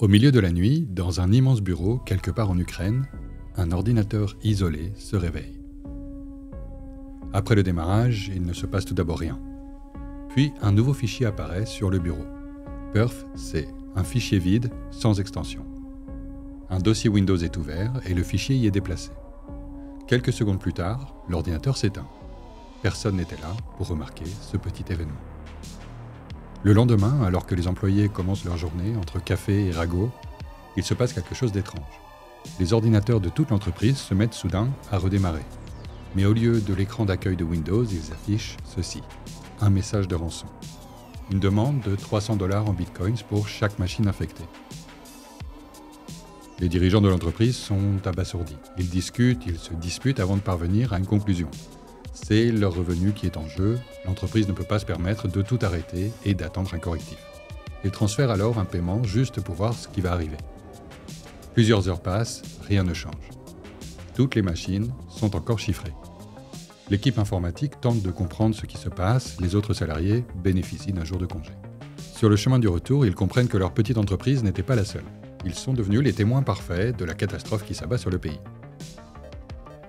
Au milieu de la nuit, dans un immense bureau, quelque part en Ukraine, un ordinateur isolé se réveille. Après le démarrage, il ne se passe tout d'abord rien. Puis, un nouveau fichier apparaît sur le bureau. Perf-C, un fichier vide, sans extension. Un dossier Windows est ouvert et le fichier y est déplacé. Quelques secondes plus tard, l'ordinateur s'éteint. Personne n'était là pour remarquer ce petit événement. Le lendemain, alors que les employés commencent leur journée entre café et ragots, il se passe quelque chose d'étrange. Les ordinateurs de toute l'entreprise se mettent soudain à redémarrer. Mais au lieu de l'écran d'accueil de Windows, ils affichent ceci, un message de rançon. Une demande de $300 en bitcoins pour chaque machine infectée. Les dirigeants de l'entreprise sont abasourdis. Ils discutent, ils se disputent avant de parvenir à une conclusion. C'est leur revenu qui est en jeu, l'entreprise ne peut pas se permettre de tout arrêter et d'attendre un correctif. Ils transfèrent alors un paiement juste pour voir ce qui va arriver. Plusieurs heures passent, rien ne change. Toutes les machines sont encore chiffrées. L'équipe informatique tente de comprendre ce qui se passe, les autres salariés bénéficient d'un jour de congé. Sur le chemin du retour, ils comprennent que leur petite entreprise n'était pas la seule. Ils sont devenus les témoins parfaits de la catastrophe qui s'abat sur le pays.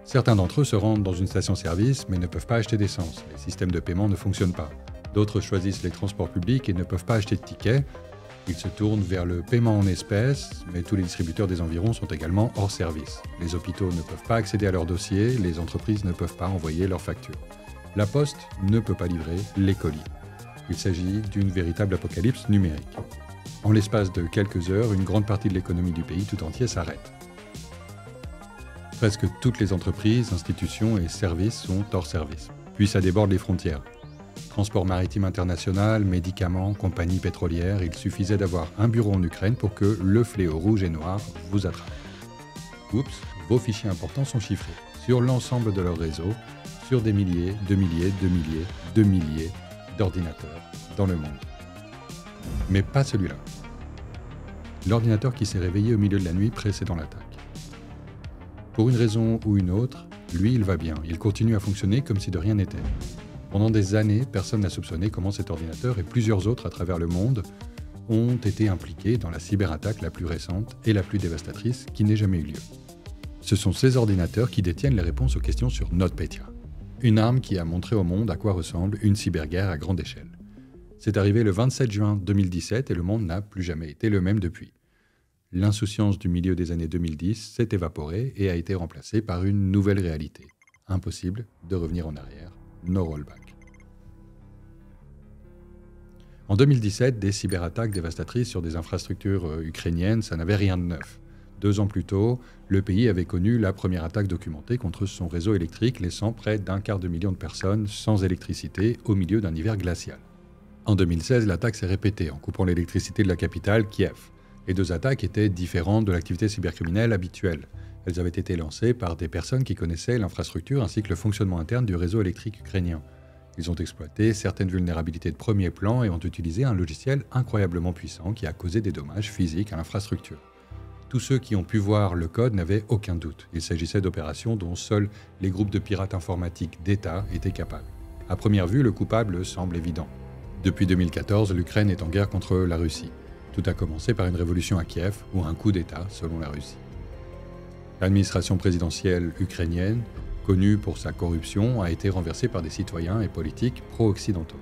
Certains d'entre eux se rendent dans une station-service mais ne peuvent pas acheter d'essence. Les systèmes de paiement ne fonctionnent pas. D'autres choisissent les transports publics et ne peuvent pas acheter de tickets. Ils se tournent vers le paiement en espèces, mais tous les distributeurs des environs sont également hors service. Les hôpitaux ne peuvent pas accéder à leurs dossiers, les entreprises ne peuvent pas envoyer leurs factures. La Poste ne peut pas livrer les colis. Il s'agit d'une véritable apocalypse numérique. En l'espace de quelques heures, une grande partie de l'économie du pays tout entier s'arrête. Presque toutes les entreprises, institutions et services sont hors service. Puis ça déborde les frontières. Transport maritime international, médicaments, compagnies pétrolières, il suffisait d'avoir un bureau en Ukraine pour que le fléau rouge et noir vous attrape. Oups, vos fichiers importants sont chiffrés sur l'ensemble de leur réseau, sur des milliers, de milliers, de milliers, de milliers d'ordinateurs dans le monde. Mais pas celui-là. L'ordinateur qui s'est réveillé au milieu de la nuit précédant l'attaque. Pour une raison ou une autre, lui, il va bien. Il continue à fonctionner comme si de rien n'était. Pendant des années, personne n'a soupçonné comment cet ordinateur et plusieurs autres à travers le monde ont été impliqués dans la cyberattaque la plus récente et la plus dévastatrice qui n'ait jamais eu lieu. Ce sont ces ordinateurs qui détiennent les réponses aux questions sur NotPetya, une arme qui a montré au monde à quoi ressemble une cyberguerre à grande échelle. C'est arrivé le 27 juin 2017 et le monde n'a plus jamais été le même depuis. L'insouciance du milieu des années 2010 s'est évaporée et a été remplacée par une nouvelle réalité. Impossible de revenir en arrière, no rollback. En 2017, des cyberattaques dévastatrices sur des infrastructures ukrainiennes, ça n'avait rien de neuf. 2 ans plus tôt, le pays avait connu la première attaque documentée contre son réseau électrique, laissant près d'1/4 million de personnes sans électricité au milieu d'un hiver glacial. En 2016, l'attaque s'est répétée en coupant l'électricité de la capitale, Kiev. Les 2 attaques étaient différentes de l'activité cybercriminelle habituelle. Elles avaient été lancées par des personnes qui connaissaient l'infrastructure ainsi que le fonctionnement interne du réseau électrique ukrainien. Ils ont exploité certaines vulnérabilités de premier plan et ont utilisé un logiciel incroyablement puissant qui a causé des dommages physiques à l'infrastructure. Tous ceux qui ont pu voir le code n'avaient aucun doute. Il s'agissait d'opérations dont seuls les groupes de pirates informatiques d'État étaient capables. À première vue, le coupable semble évident. Depuis 2014, l'Ukraine est en guerre contre la Russie. Tout a commencé par une révolution à Kiev ou un coup d'État selon la Russie. L'administration présidentielle ukrainienne, connue pour sa corruption, a été renversée par des citoyens et politiques pro-occidentaux.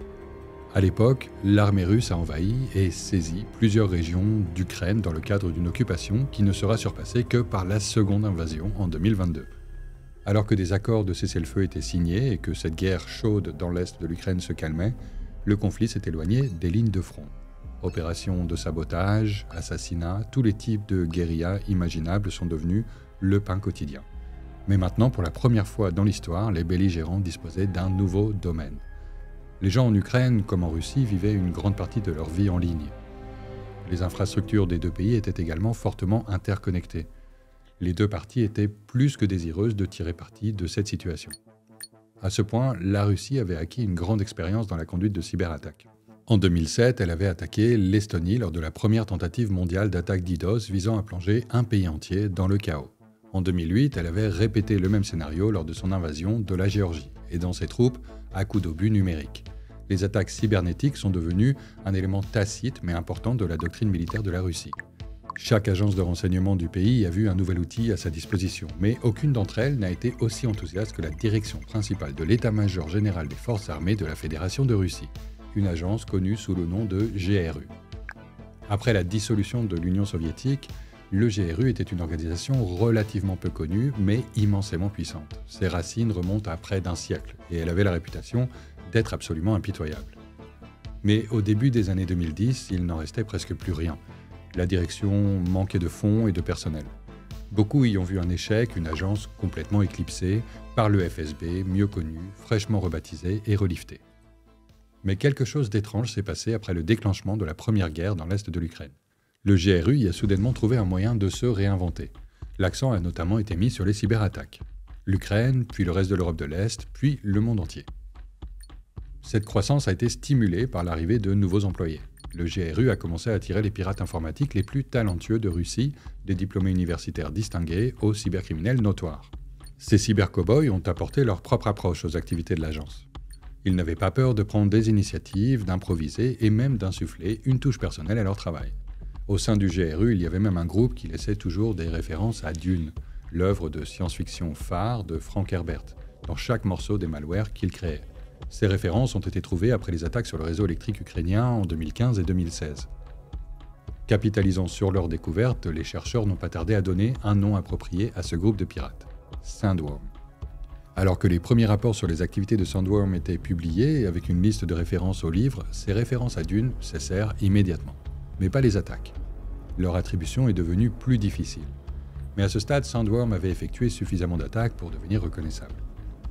À l'époque, l'armée russe a envahi et saisi plusieurs régions d'Ukraine dans le cadre d'une occupation qui ne sera surpassée que par la seconde invasion en 2022. Alors que des accords de cessez-le-feu étaient signés et que cette guerre chaude dans l'est de l'Ukraine se calmait, le conflit s'est éloigné des lignes de front. Opérations de sabotage, assassinats, tous les types de guérillas imaginables sont devenus le pain quotidien. Mais maintenant, pour la première fois dans l'histoire, les belligérants disposaient d'un nouveau domaine. Les gens en Ukraine, comme en Russie, vivaient une grande partie de leur vie en ligne. Les infrastructures des 2 pays étaient également fortement interconnectées. Les 2 parties étaient plus que désireuses de tirer parti de cette situation. À ce point, la Russie avait acquis une grande expérience dans la conduite de cyberattaques. En 2007, elle avait attaqué l'Estonie lors de la première tentative mondiale d'attaque DDoS visant à plonger un pays entier dans le chaos. En 2008, elle avait répété le même scénario lors de son invasion de la Géorgie, aidant ses troupes à coups d'obus numériques. Les attaques cybernétiques sont devenues un élément tacite mais important de la doctrine militaire de la Russie. Chaque agence de renseignement du pays a vu un nouvel outil à sa disposition, mais aucune d'entre elles n'a été aussi enthousiaste que la direction principale de l'état-major général des forces armées de la Fédération de Russie, une agence connue sous le nom de GRU. Après la dissolution de l'Union soviétique, le GRU était une organisation relativement peu connue, mais immensément puissante. Ses racines remontent à près d'un siècle, et elle avait la réputation d'être absolument impitoyable. Mais au début des années 2010, il n'en restait presque plus rien. La direction manquait de fonds et de personnel. Beaucoup y ont vu un échec, une agence complètement éclipsée par le FSB, mieux connu, fraîchement rebaptisé et relifté. Mais quelque chose d'étrange s'est passé après le déclenchement de la première guerre dans l'est de l'Ukraine. Le GRU y a soudainement trouvé un moyen de se réinventer. L'accent a notamment été mis sur les cyberattaques. L'Ukraine, puis le reste de l'Europe de l'Est, puis le monde entier. Cette croissance a été stimulée par l'arrivée de nouveaux employés. Le GRU a commencé à attirer les pirates informatiques les plus talentueux de Russie, des diplômés universitaires distingués aux cybercriminels notoires. Ces cyber-cowboys ont apporté leur propre approche aux activités de l'agence. Ils n'avaient pas peur de prendre des initiatives, d'improviser et même d'insuffler une touche personnelle à leur travail. Au sein du GRU, il y avait même un groupe qui laissait toujours des références à Dune, l'œuvre de science-fiction phare de Frank Herbert, dans chaque morceau des malwares qu'il créait. Ces références ont été trouvées après les attaques sur le réseau électrique ukrainien en 2015 et 2016. Capitalisant sur leur découverte, les chercheurs n'ont pas tardé à donner un nom approprié à ce groupe de pirates, Sandworm. Alors que les premiers rapports sur les activités de Sandworm étaient publiés, avec une liste de références au livre, ces références à Dune cessèrent immédiatement. Mais pas les attaques. Leur attribution est devenue plus difficile. Mais à ce stade, Sandworm avait effectué suffisamment d'attaques pour devenir reconnaissable.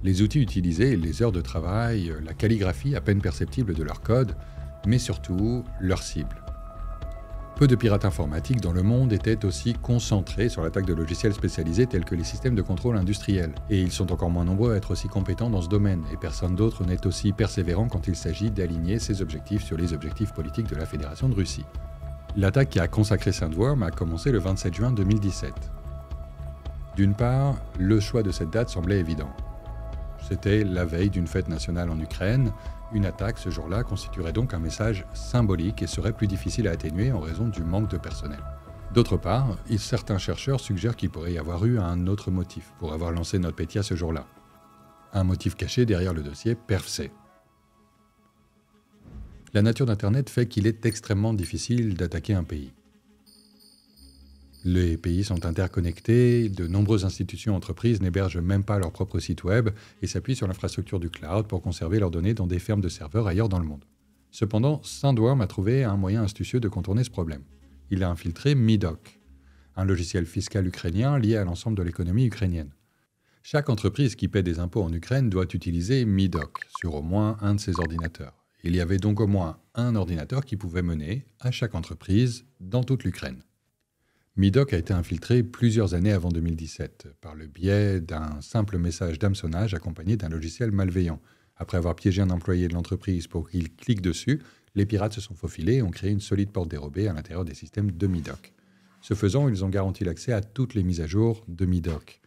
Les outils utilisés, les heures de travail, la calligraphie à peine perceptible de leur code, mais surtout leur cible. Peu de pirates informatiques dans le monde étaient aussi concentrés sur l'attaque de logiciels spécialisés tels que les systèmes de contrôle industriels, et ils sont encore moins nombreux à être aussi compétents dans ce domaine, et personne d'autre n'est aussi persévérant quand il s'agit d'aligner ses objectifs sur les objectifs politiques de la Fédération de Russie. L'attaque qui a consacré Sandworm a commencé le 27 juin 2017. D'une part, le choix de cette date semblait évident. C'était la veille d'une fête nationale en Ukraine. Une attaque ce jour-là constituerait donc un message symbolique et serait plus difficile à atténuer en raison du manque de personnel. D'autre part, certains chercheurs suggèrent qu'il pourrait y avoir eu un autre motif pour avoir lancé NotPetya ce jour-là. Un motif caché derrière le dossier PerfC. La nature d'Internet fait qu'il est extrêmement difficile d'attaquer un pays. Les pays sont interconnectés, de nombreuses institutions et entreprises n'hébergent même pas leur propre site web et s'appuient sur l'infrastructure du cloud pour conserver leurs données dans des fermes de serveurs ailleurs dans le monde. Cependant, Sandworm a trouvé un moyen astucieux de contourner ce problème. Il a infiltré Midoc, un logiciel fiscal ukrainien lié à l'ensemble de l'économie ukrainienne. Chaque entreprise qui paie des impôts en Ukraine doit utiliser Midoc sur au moins un de ses ordinateurs. Il y avait donc au moins un ordinateur qui pouvait mener à chaque entreprise dans toute l'Ukraine. Midoc a été infiltré plusieurs années avant 2017, par le biais d'un simple message d'hameçonnage accompagné d'un logiciel malveillant. Après avoir piégé un employé de l'entreprise pour qu'il clique dessus, les pirates se sont faufilés et ont créé une solide porte dérobée à l'intérieur des systèmes de Midoc. Ce faisant, ils ont garanti l'accès à toutes les mises à jour de Midoc.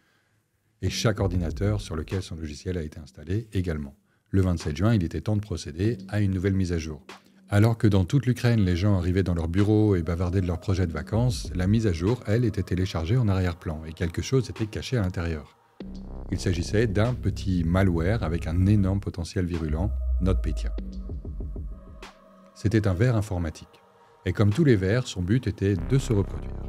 Et chaque ordinateur sur lequel son logiciel a été installé également. Le 27 juin, il était temps de procéder à une nouvelle mise à jour. Alors que dans toute l'Ukraine, les gens arrivaient dans leur bureau et bavardaient de leurs projets de vacances, la mise à jour, elle, était téléchargée en arrière-plan et quelque chose était caché à l'intérieur. Il s'agissait d'un petit malware avec un énorme potentiel virulent, NotPetya. C'était un ver informatique. Et comme tous les vers, son but était de se reproduire.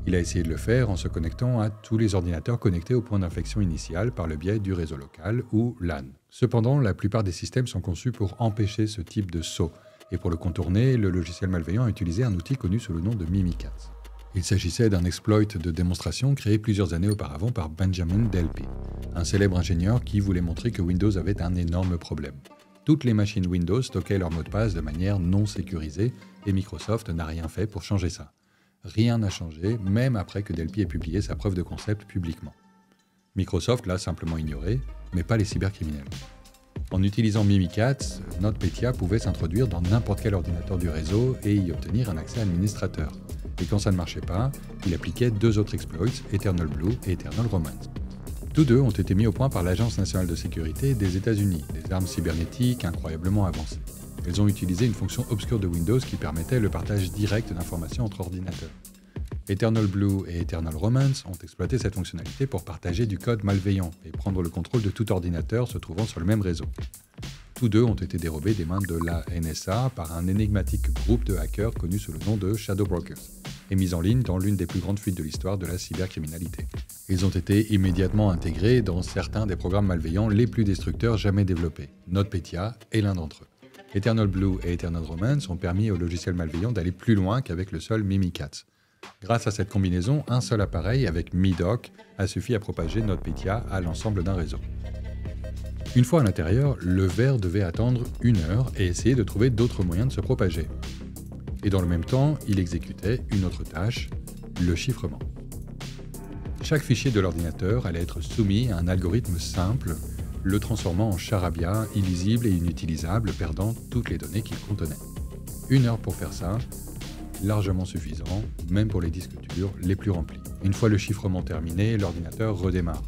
Il a essayé de le faire en se connectant à tous les ordinateurs connectés au point d'infection initial par le biais du réseau local ou LAN. Cependant, la plupart des systèmes sont conçus pour empêcher ce type de saut. Et pour le contourner, le logiciel malveillant a utilisé un outil connu sous le nom de Mimikatz. Il s'agissait d'un exploit de démonstration créé plusieurs années auparavant par Benjamin Delpy, un célèbre ingénieur qui voulait montrer que Windows avait un énorme problème. Toutes les machines Windows stockaient leurs mots de passe de manière non sécurisée et Microsoft n'a rien fait pour changer ça. Rien n'a changé, même après que Delpy ait publié sa preuve de concept publiquement. Microsoft l'a simplement ignoré, mais pas les cybercriminels. En utilisant Mimikatz, NotPetya pouvait s'introduire dans n'importe quel ordinateur du réseau et y obtenir un accès administrateur. Et quand ça ne marchait pas, il appliquait deux autres exploits, Eternal Blue et Eternal Romance. Tous deux ont été mis au point par l'Agence nationale de sécurité des États-Unis, des armes cybernétiques incroyablement avancées. Elles ont utilisé une fonction obscure de Windows qui permettait le partage direct d'informations entre ordinateurs. Eternal Blue et Eternal Romance ont exploité cette fonctionnalité pour partager du code malveillant et prendre le contrôle de tout ordinateur se trouvant sur le même réseau. Tous deux ont été dérobés des mains de la NSA par un énigmatique groupe de hackers connu sous le nom de Shadow Brokers et mis en ligne dans l'une des plus grandes fuites de l'histoire de la cybercriminalité. Ils ont été immédiatement intégrés dans certains des programmes malveillants les plus destructeurs jamais développés. NotPetya est l'un d'entre eux. Eternal Blue et Eternal Romance ont permis aux logiciels malveillants d'aller plus loin qu'avec le seul Mimikatz. Grâce à cette combinaison, un seul appareil avec Midoc a suffi à propager NotPetya à l'ensemble d'un réseau. Une fois à l'intérieur, le ver devait attendre 1 heure et essayer de trouver d'autres moyens de se propager. Et dans le même temps, il exécutait une autre tâche, le chiffrement. Chaque fichier de l'ordinateur allait être soumis à un algorithme simple, le transformant en charabia illisible et inutilisable, perdant toutes les données qu'il contenait. 1 heure pour faire ça, largement suffisant, même pour les disques durs les plus remplis. Une fois le chiffrement terminé, l'ordinateur redémarre.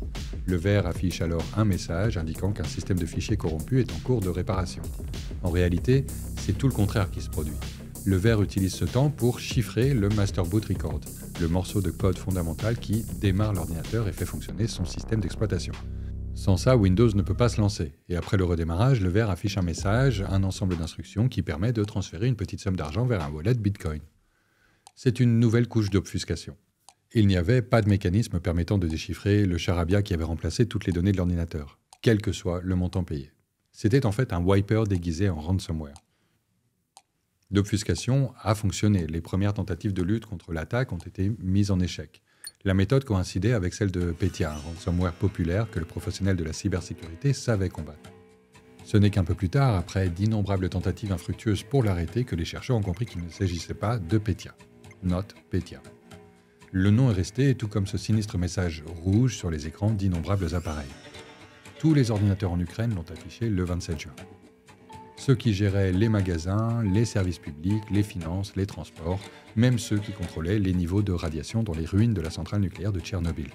Le ver affiche alors un message indiquant qu'un système de fichiers corrompu est en cours de réparation. En réalité, c'est tout le contraire qui se produit. Le ver utilise ce temps pour chiffrer le Master Boot Record, le morceau de code fondamental qui démarre l'ordinateur et fait fonctionner son système d'exploitation. Sans ça, Windows ne peut pas se lancer. Et après le redémarrage, le ver affiche un message, un ensemble d'instructions qui permet de transférer une petite somme d'argent vers un wallet Bitcoin. C'est une nouvelle couche d'obfuscation. Il n'y avait pas de mécanisme permettant de déchiffrer le charabia qui avait remplacé toutes les données de l'ordinateur, quel que soit le montant payé. C'était en fait un wiper déguisé en ransomware. L'obfuscation a fonctionné. Les premières tentatives de lutte contre l'attaque ont été mises en échec. La méthode coïncidait avec celle de Petya, un ransomware populaire que le professionnel de la cybersécurité savait combattre. Ce n'est qu'un peu plus tard, après d'innombrables tentatives infructueuses pour l'arrêter, que les chercheurs ont compris qu'il ne s'agissait pas de Petya. NotPetya. Le nom est resté, tout comme ce sinistre message rouge sur les écrans d'innombrables appareils. Tous les ordinateurs en Ukraine l'ont affiché le 27 juin. Ceux qui géraient les magasins, les services publics, les finances, les transports, même ceux qui contrôlaient les niveaux de radiation dans les ruines de la centrale nucléaire de Tchernobyl.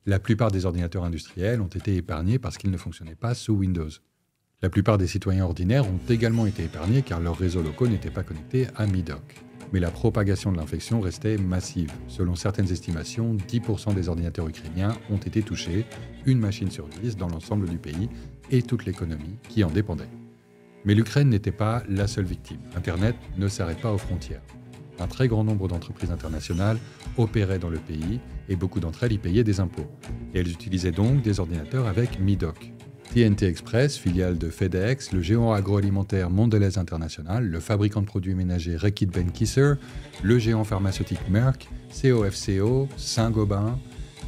La plupart des ordinateurs industriels ont été épargnés parce qu'ils ne fonctionnaient pas sous Windows. La plupart des citoyens ordinaires ont également été épargnés car leurs réseaux locaux n'étaient pas connectés à Midoc. Mais la propagation de l'infection restait massive. Selon certaines estimations, 10% des ordinateurs ukrainiens ont été touchés, une machine sur 10 dans l'ensemble du pays et toute l'économie qui en dépendait. Mais l'Ukraine n'était pas la seule victime. Internet ne s'arrête pas aux frontières. Un très grand nombre d'entreprises internationales opéraient dans le pays et beaucoup d'entre elles y payaient des impôts. Et elles utilisaient donc des ordinateurs avec Midoc. TNT Express, filiale de FedEx, le géant agroalimentaire Mondelez International, le fabricant de produits ménagers Reckitt Benckiser, le géant pharmaceutique Merck, COFCO, Saint-Gobain,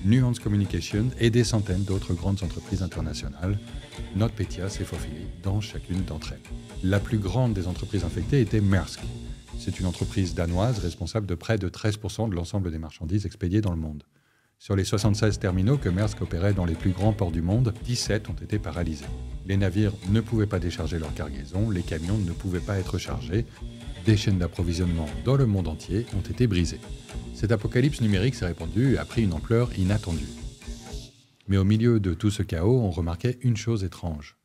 Nuance Communication et des centaines d'autres grandes entreprises internationales. NotPetya s'est faufilé dans chacune d'entre elles. La plus grande des entreprises infectées était Maersk. C'est une entreprise danoise responsable de près de 13% de l'ensemble des marchandises expédiées dans le monde. Sur les 76 terminaux que Maersk opérait dans les plus grands ports du monde, 17 ont été paralysés. Les navires ne pouvaient pas décharger leurs cargaisons, les camions ne pouvaient pas être chargés. Des chaînes d'approvisionnement dans le monde entier ont été brisées. Cet apocalypse numérique s'est répandu et a pris une ampleur inattendue. Mais au milieu de tout ce chaos, on remarquait une chose étrange.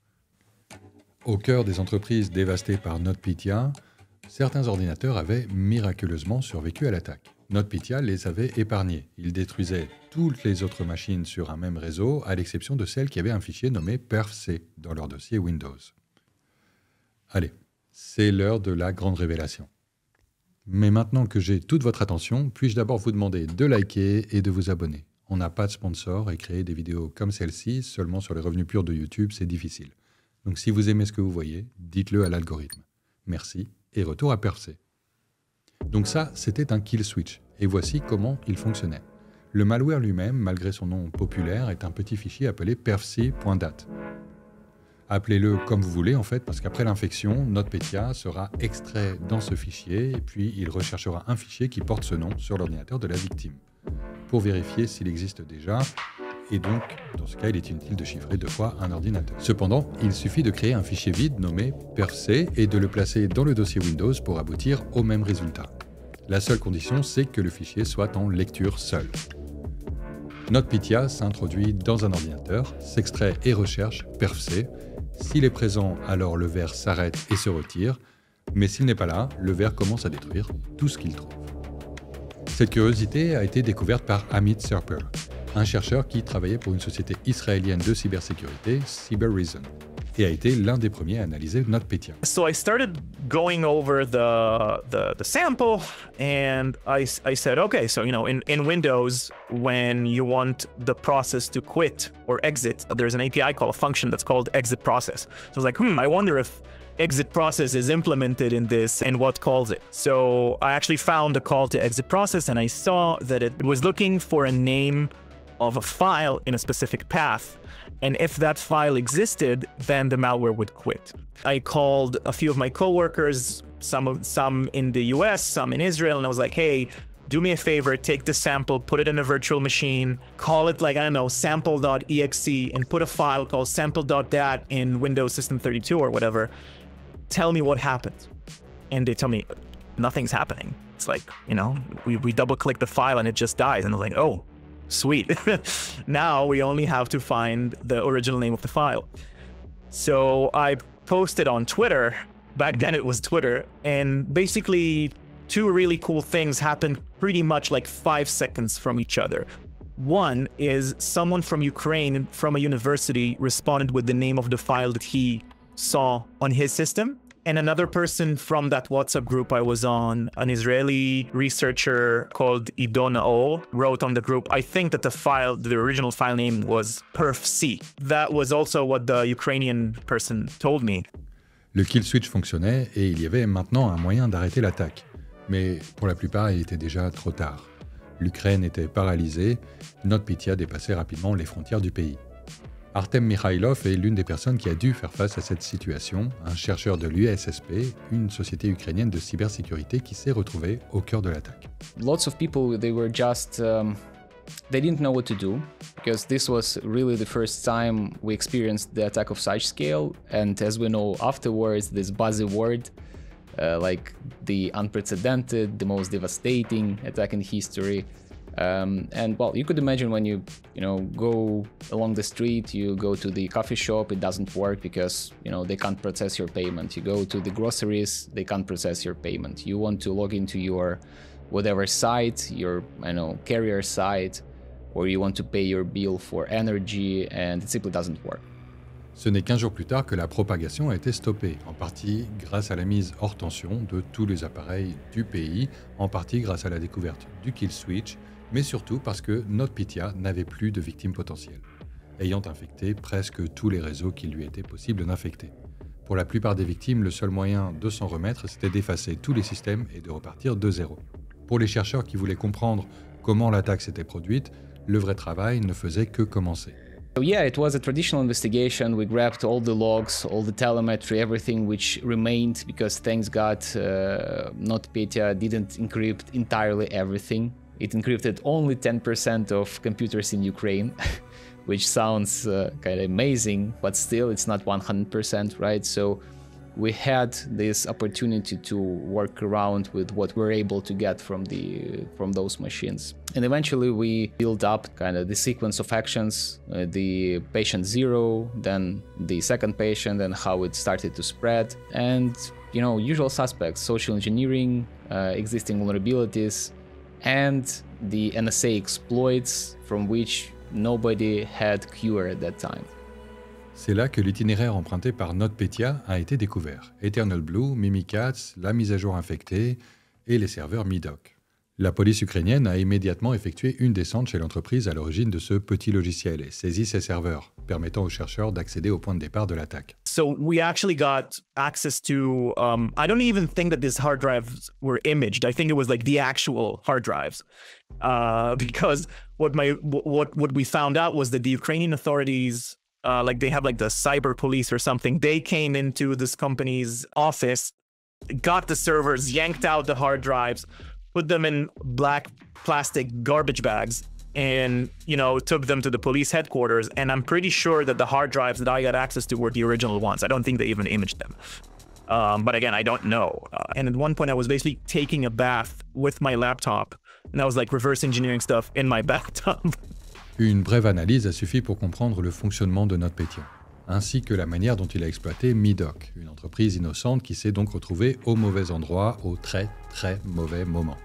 Au cœur des entreprises dévastées par NotPetya, certains ordinateurs avaient miraculeusement survécu à l'attaque. NotPetya les avait épargnés. Il détruisait toutes les autres machines sur un même réseau, à l'exception de celles qui avaient un fichier nommé perfc dans leur dossier Windows. Allez, c'est l'heure de la grande révélation. Mais maintenant que j'ai toute votre attention, puis-je d'abord vous demander de liker et de vous abonner. On n'a pas de sponsor et créer des vidéos comme celle-ci, seulement sur les revenus purs de YouTube, c'est difficile. Donc si vous aimez ce que vous voyez, dites-le à l'algorithme. Merci et retour à perfc. Donc ça, c'était un kill switch, et voici comment il fonctionnait. Le malware lui-même, malgré son nom populaire, est un petit fichier appelé perfc.dat. Appelez-le comme vous voulez en fait, parce qu'après l'infection, NotPetya sera extrait dans ce fichier, et puis il recherchera un fichier qui porte ce nom sur l'ordinateur de la victime, pour vérifier s'il existe déjà, et donc, dans ce cas, il est inutile de chiffrer 2 fois un ordinateur. Cependant, il suffit de créer un fichier vide nommé perfc et de le placer dans le dossier Windows pour aboutir au même résultat. La seule condition, c'est que le fichier soit en lecture seule. NotPetya s'introduit dans un ordinateur, s'extrait et recherche perfc. S'il est présent, alors le ver s'arrête et se retire, mais s'il n'est pas là, le ver commence à détruire tout ce qu'il trouve. Cette curiosité a été découverte par Amit Serper, un chercheur qui travaillait pour une société israélienne de cybersécurité, CyberReason, et a été l'un des premiers à analyser NotPetya. So I started going over the sample, and I said, okay, so in Windows, when you want the process to quit or exit, there's an API call, a function that's called exit process. So I was like, I wonder if exit process is implemented in this and what calls it. So I actually found a call to exit process, and I saw that it was looking for a name of a file in a specific path. And if that file existed, then the malware would quit. I called a few of my coworkers, some in the US, some in Israel, and I was like, hey, do me a favor, take the sample, put it in a virtual machine, call it like, I don't know, sample.exe, and put a file called sample.dat in Windows System 32 or whatever. Tell me what happens. And they tell me, nothing's happening. It's like, we double click the file and it just dies. And I was like, oh, sweet. Now we only have to find the original name of the file. So I posted on Twitter, back then it was Twitter, and basically two really cool things happened pretty much like 5 seconds from each other. One is someone from Ukraine, from a university, responded with the name of the file that he saw on his system. And another person from that WhatsApp group I was on, an Israeli researcher called Ido Naor, wrote on the group, I think that the original file name was perfc. That was also what the Ukrainian person told me. Le kill switch fonctionnait et il y avait maintenant un moyen d'arrêter l'attaque. Mais pour la plupart, il était déjà trop tard. L'Ukraine était paralysée, NotPetya dépassait rapidement les frontières du pays. Artem Mikhailov est l'une des personnes qui a dû faire face à cette situation, un chercheur de l'USSP, une société ukrainienne de cybersécurité qui s'est retrouvée au cœur de l'attaque. Lots of people, they were just, they didn't know what to do, because this was really the first time we experienced the attack of such scale, and as we know afterwards, this buzzy word, like the unprecedented, the most devastating attack in history. And well, you could imagine when you go along the street, you go to the coffee shop, it doesn't work because they can't process your payment. You go to the groceries, they can't process your payment. You want to log into your whatever site, your carrier site, or you want to pay your bill for energy, and it simply doesn't work. Ce n'est qu'1 jour plus tard que la propagation a été stoppée, en partie grâce à la mise hors tension de tous les appareils du pays, en partie grâce à la découverte du kill switch, mais surtout parce que NotPetya n'avait plus de victimes potentielles, ayant infecté presque tous les réseaux qu'il lui était possible d'infecter. Pour la plupart des victimes, le seul moyen de s'en remettre, c'était d'effacer tous les systèmes et de repartir de zéro. Pour les chercheurs qui voulaient comprendre comment l'attaque s'était produite, le vrai travail ne faisait que commencer. So yeah, it was a traditional investigation. We grabbed all the logs, all the telemetry, everything which remained, because thanks God, NotPetya didn't encrypt entirely everything. It encrypted only 10% of computers in Ukraine, which sounds kind of amazing, but still it's not 100%, right? So we had this opportunity to work around with what we're able to get from those machines. And eventually we built up kind of the sequence of actions, the patient 0, then the second patient, and how it started to spread. And, usual suspects, social engineering, existing vulnerabilities, and the NSA exploits from which nobody had cure at that time. C'est là que l'itinéraire emprunté par NotPetya a été découvert. Eternal Blue, Mimikatz, la mise à jour infectée et les serveurs Midoc. La police ukrainienne a immédiatement effectué une descente chez l'entreprise à l'origine de ce petit logiciel et saisi ses serveurs, permettant aux chercheurs d'accéder au point de départ de l'attaque. So we actually got access to, I don't even think that these hard drives were imaged. I think it was like the actual hard drives. Because what we found out was that the Ukrainian authorities, like they have like the cyber police or something, they came into this company's office, got the servers, yanked out the hard drives, put them in black plastic garbage bags, and took them to the police headquarters. And I'm pretty sure that the hard drives that I got access to were the original ones. I don't think they even imaged them. But again, I don't know. And at one point I was basically taking a bath with my laptop, and I was like reverse engineering stuff in my bathtub. Une brève analyse a suffi pour comprendre le fonctionnement de NotPetya, ainsi que la manière dont il a exploité Midoc, une entreprise innocente qui s'est donc retrouvée au mauvais endroit, au très très mauvais moment.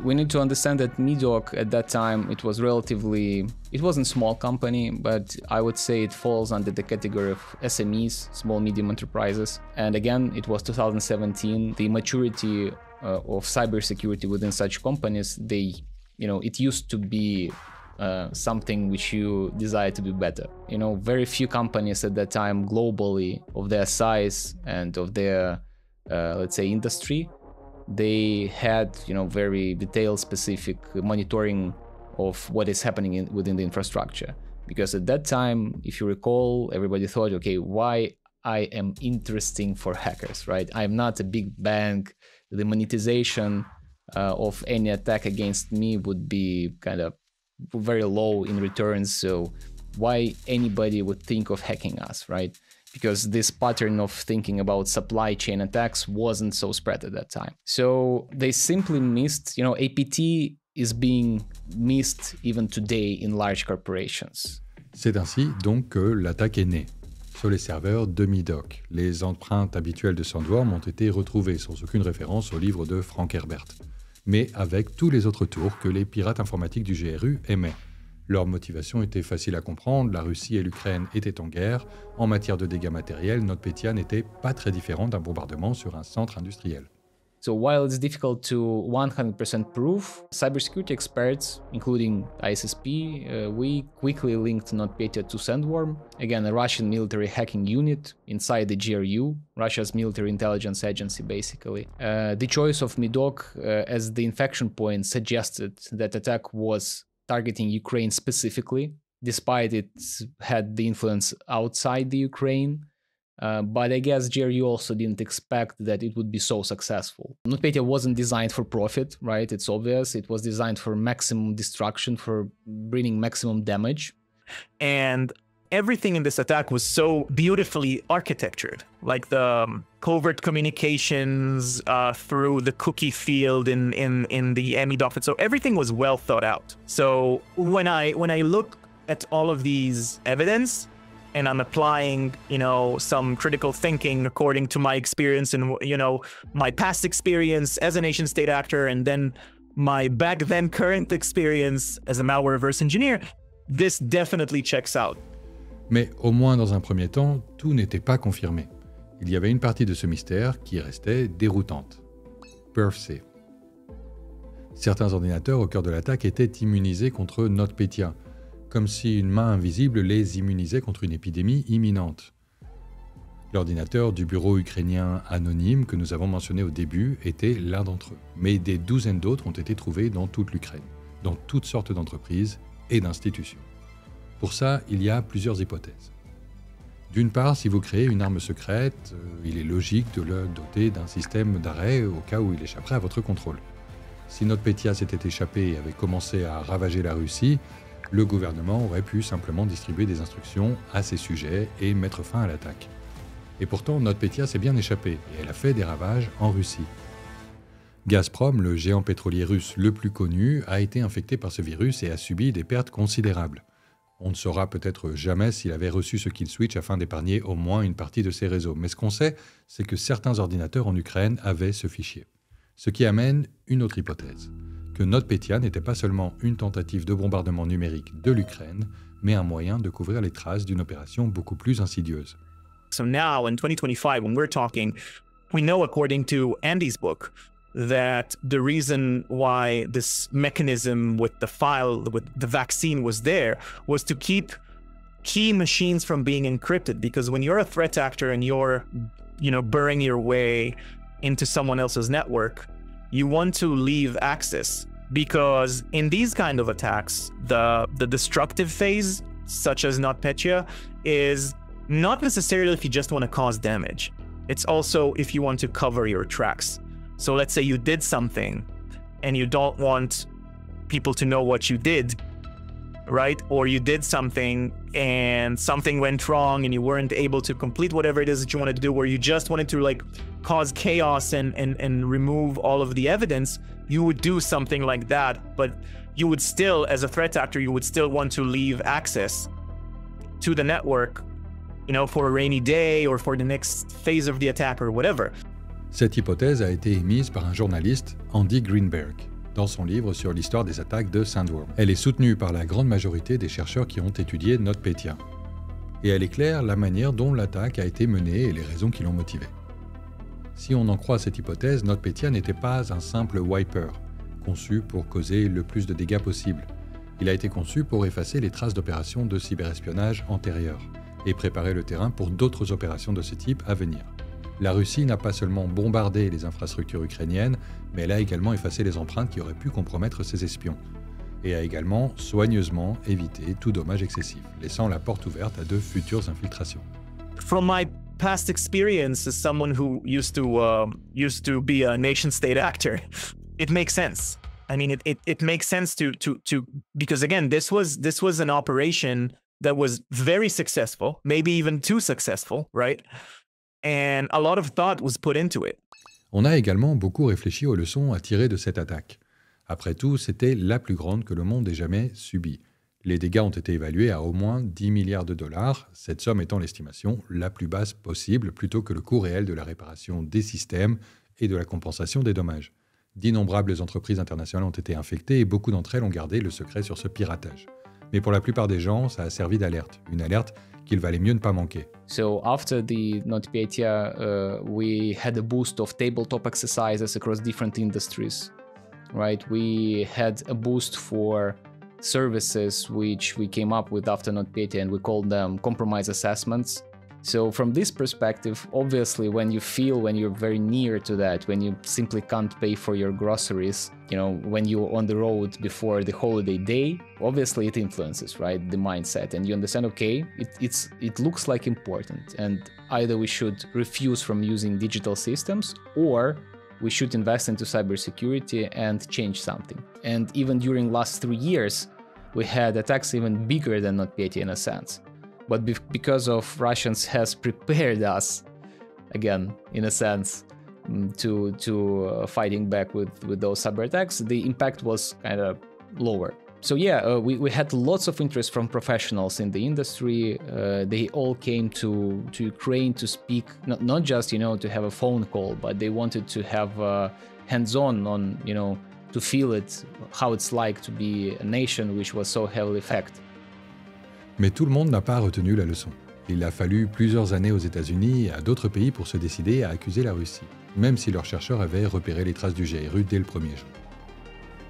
We need to understand that Medoc at that time, it wasn't a small company, but I would say it falls under the category of SMEs, small medium enterprises. And again, it was 2017. The maturity of cybersecurity within such companies, it used to be something which you desire to be better. Very few companies at that time globally of their size and of their, let's say, industry, they had, very detailed, specific monitoring of what is happening within the infrastructure. Because at that time, if you recall, everybody thought, okay, why I am interesting for hackers, right? I'm not a big bank. The monetization of any attack against me would be kind of very low in returns. So why anybody would think of hacking us, right? Because this pattern of thinking about supply chain attacks wasn't so spread at that time. So they simply missed, APT is being missed even today in large corporations. C'est ainsi donc que l'attaque est née. Sur les serveurs de Medoc, les empreintes habituelles de Sandworm ont été retrouvées sans aucune référence au livre de Frank Herbert, mais avec tous les autres tours que les pirates informatiques du GRU aimaient. Leur motivation était facile à comprendre, la Russie et l'Ukraine étaient en guerre. En matière de dégâts matériels, NotPetya n'était pas très différent d'un bombardement sur un centre industriel. So while it's difficult to 100% prove, cybersecurity experts, including ISSP, we quickly linked NotPetya to Sandworm, again a Russian military hacking unit inside the GRU, Russia's military intelligence agency basically. The choice of Medoc as the infection point suggested that attack was targeting Ukraine specifically, despite it had the influence outside the Ukraine. But I guess GRU also didn't expect that it would be so successful. NotPetya wasn't designed for profit, right? It's obvious. It was designed for maximum destruction, for bringing maximum damage. And everything in this attack was so beautifully architectured, like the covert communications through the cookie field in the Medoc. So everything was well thought out. So when I look at all of these evidence and I'm applying, some critical thinking according to my experience and, my past experience as a nation state actor, and then my back then current experience as a malware reverse engineer, this definitely checks out. Mais au moins dans un premier temps, tout n'était pas confirmé. Il y avait une partie de ce mystère qui restait déroutante. PerfC. Certains ordinateurs au cœur de l'attaque étaient immunisés contre NotPetya, comme si une main invisible les immunisait contre une épidémie imminente. L'ordinateur du bureau ukrainien anonyme que nous avons mentionné au début était l'un d'entre eux, mais des douzaines d'autres ont été trouvés dans toute l'Ukraine, dans toutes sortes d'entreprises et d'institutions. Pour ça, il y a plusieurs hypothèses. D'une part, si vous créez une arme secrète, il est logique de le doter d'un système d'arrêt au cas où il échapperait à votre contrôle. Si NotPetya s'était échappé et avait commencé à ravager la Russie, le gouvernement aurait pu simplement distribuer des instructions à ses sujets et mettre fin à l'attaque. Et pourtant, NotPetya s'est bien échappée et elle a fait des ravages en Russie. Gazprom, le géant pétrolier russe le plus connu, a été infecté par ce virus et a subi des pertes considérables. On ne saura peut-être jamais s'il avait reçu ce kill switch afin d'épargner au moins une partie de ses réseaux. Mais ce qu'on sait, c'est que certains ordinateurs en Ukraine avaient ce fichier. Ce qui amène une autre hypothèse, que NotPetya n'était pas seulement une tentative de bombardement numérique de l'Ukraine, mais un moyen de couvrir les traces d'une opération beaucoup plus insidieuse. So now, in 2025, when we're talking, we know, according to Andy's book, that the reason why this mechanism with the file, with the vaccine was there, was to keep key machines from being encrypted. Because when you're a threat actor and you're, burrowing your way into someone else's network, you want to leave access. Because in these kind of attacks, the destructive phase, such as NotPetya, is not necessarily if you just want to cause damage. It's also if you want to cover your tracks. So let's say you did something and you don't want people to know what you did, right? Or you did something and something went wrong and you weren't able to complete whatever it is that you wanted to do, or you just wanted to cause chaos and remove all of the evidence, you would do something like that. But you would still, as a threat actor, you would still want to leave access to the network, for a rainy day or for the next phase of the attack or whatever. Cette hypothèse a été émise par un journaliste, Andy Greenberg. dans son livre sur l'histoire des attaques de Sandworm. Elle est soutenue par la grande majorité des chercheurs qui ont étudié NotPetya. Et elle éclaire la manière dont l'attaque a été menée et les raisons qui l'ont motivée. Si on en croit cette hypothèse, NotPetya n'était pas un simple wiper, conçu pour causer le plus de dégâts possible. Il a été conçu pour effacer les traces d'opérations de cyberespionnage antérieures et préparer le terrain pour d'autres opérations de ce type à venir. La Russie n'a pas seulement bombardé les infrastructures ukrainiennes, mais elle a également effacé les empreintes qui auraient pu compromettre ses espions, et a également soigneusement évité tout dommage excessif, laissant la porte ouverte à de futures infiltrations. From my past experience as someone who used to be a nation-state actor, it makes sense. I mean, it makes sense to because again, this was an operation that was very successful, maybe even too successful, right? And a lot of thought was put into it. On a également beaucoup réfléchi aux leçons à tirer de cette attaque. Après tout, c'était la plus grande que le monde ait jamais subie. Les dégâts ont été évalués à au moins 10 milliards de dollars, cette somme étant l'estimation la plus basse possible, plutôt que le coût réel de la réparation des systèmes et de la compensation des dommages. D'innombrables entreprises internationales ont été infectées et beaucoup d'entre elles ont gardé le secret sur ce piratage. Mais pour la plupart des gens, ça a servi d'alerte, une alerte qu'il valait mieux ne pas manquer. So after the NotPetya, we had a boost of tabletop exercises across different industries, right? We had a boost for services which we came up with after NotPetya, and we called them compromise assessments. So from this perspective, obviously, when you're very near to that, when you simply can't pay for your groceries, when you're on the road before the holiday day, obviously it influences, right, the mindset, and you understand, okay, it looks like important, and either we should refuse from using digital systems, or we should invest into cybersecurity and change something. And even during last 3 years, we had attacks even bigger than NotPetya in a sense. But because of Russians has prepared us, again, in a sense, to fighting back with those cyber attacks, the impact was kind of lower. So yeah, we had lots of interest from professionals in the industry. They all came to Ukraine to speak, not just, to have a phone call, but they wanted to have hands-on, to feel it, how it's like to be a nation which was so heavily affected. Mais tout le monde n'a pas retenu la leçon. Il a fallu plusieurs années aux États-Unis et à d'autres pays pour se décider à accuser la Russie, même si leurs chercheurs avaient repéré les traces du GRU dès le premier jour.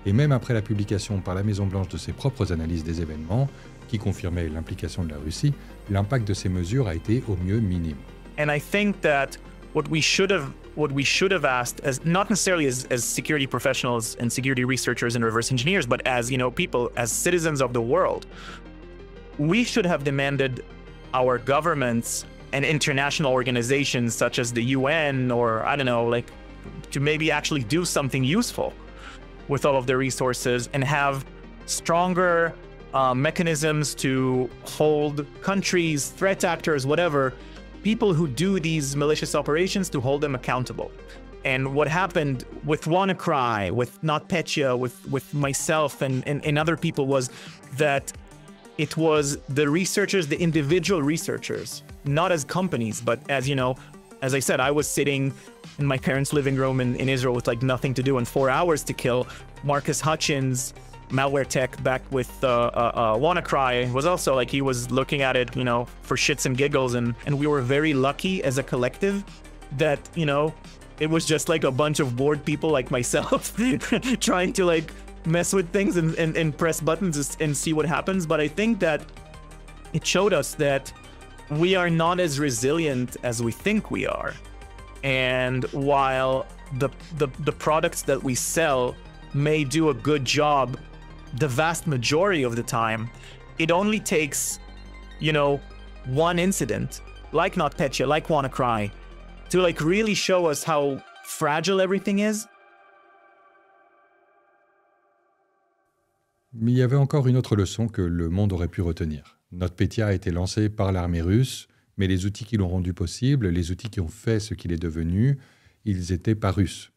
Et même après la publication par la Maison-Blanche de ses propres analyses des événements, qui confirmaient l'implication de la Russie, l'impact de ces mesures a été au mieux minime. And I think that what we should have asked, as not necessarily as security professionals and security researchers and reverse engineers, but as people, as citizens of the world, we should have demanded our governments and international organizations such as the UN or I don't know, like to maybe actually do something useful with all of their resources and have stronger mechanisms to hold countries, threat actors, whatever, people who do these malicious operations to hold them accountable. And what happened with WannaCry, with NotPetya, with myself and other people was that it was the researchers, the individual researchers, not as companies, but as as I said, I was sitting in my parents' living room in Israel with like nothing to do and 4 hours to kill. Marcus Hutchins, malware tech back with WannaCry, was also like, he was looking at it, for shits and giggles. And we were very lucky as a collective that, it was just like a bunch of bored people like myself trying to like mess with things and press buttons and see what happens. But I think that it showed us that we are not as resilient as we think we are. And while the products that we sell may do a good job the vast majority of the time, it only takes, one incident like NotPetya, like WannaCry, to like really show us how fragile everything is. Mais il y avait encore une autre leçon que le monde aurait pu retenir. NotPetya a été lancé par l'armée russe, mais les outils qui l'ont rendu possible, les outils qui ont fait ce qu'il est devenu, ils étaient pas russes.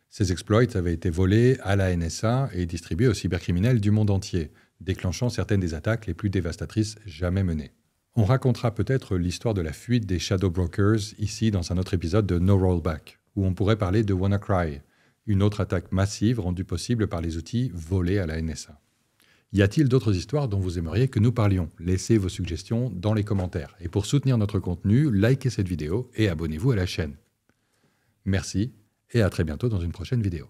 Ces exploits avaient été volés à la NSA et distribués aux cybercriminels du monde entier, déclenchant certaines des attaques les plus dévastatrices jamais menées. On racontera peut-être l'histoire de la fuite des Shadow Brokers ici dans un autre épisode de No Rollback, où on pourrait parler de WannaCry, une autre attaque massive rendue possible par les outils volés à la NSA. Y a-t-il d'autres histoires dont vous aimeriez que nous parlions? Laissez vos suggestions dans les commentaires. Et pour soutenir notre contenu, likez cette vidéo et abonnez-vous à la chaîne. Merci et à très bientôt dans une prochaine vidéo.